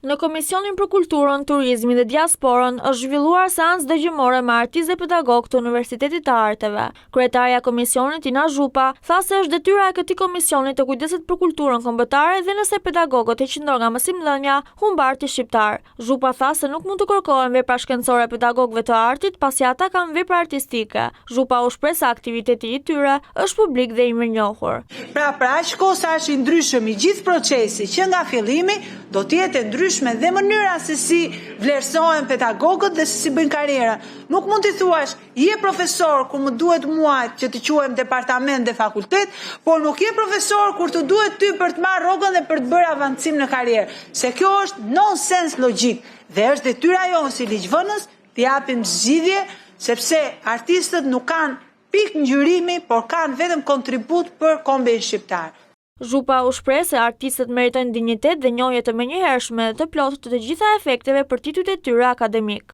Në Komisionin për Kulturën, Turizmin dhe Diasporën është zhvilluar seancë dëgjimore me artistë dhe pedagogë të Universitetit të Arteve. Kryetarja e komisionit, Tina Zhupa, tha se është detyra e këtij komisioni të kujdeset për kulturën kombëtare dhe nëse pedagogët heqin nga mësimdhënia, humbarti shqiptar. Zhupa tha se nuk mund të kërkohen vepra shkencore pedagogëve të artit, pasi ata kanë vepra artistike. Zhupa u shpreh se aktiviteti i tyre është publik dhe i mirënjohur. Pra aq kohë sa është i ndryshëm i gjithë procesi që nga fillimi, do të jetë e ndryshme dhe mënyra se si vlerësohen pedagogët dhe se si bëjnë karrierë. Nuk mund t'i thuash, je profesor kur më duhet mua që të quhem departament dhe fakultet, por nuk je profesor kur të duhet ty për të marrë rrogën dhe për të bërë avancim në karrierë. Se kjo është nonsens logjik dhe është detyra jonë si ligjvënës të japim zgjidhje, sepse artistët nuk kanë pikë ngjyrimi, por kanë vetëm kontribut për kombin shqiptar. Zhupa u shpreh se artistët meritojnë dinjitet dhe njohje të menjëhershme dhe të plotë të gjitha efekteve për titujt e tyre akademik.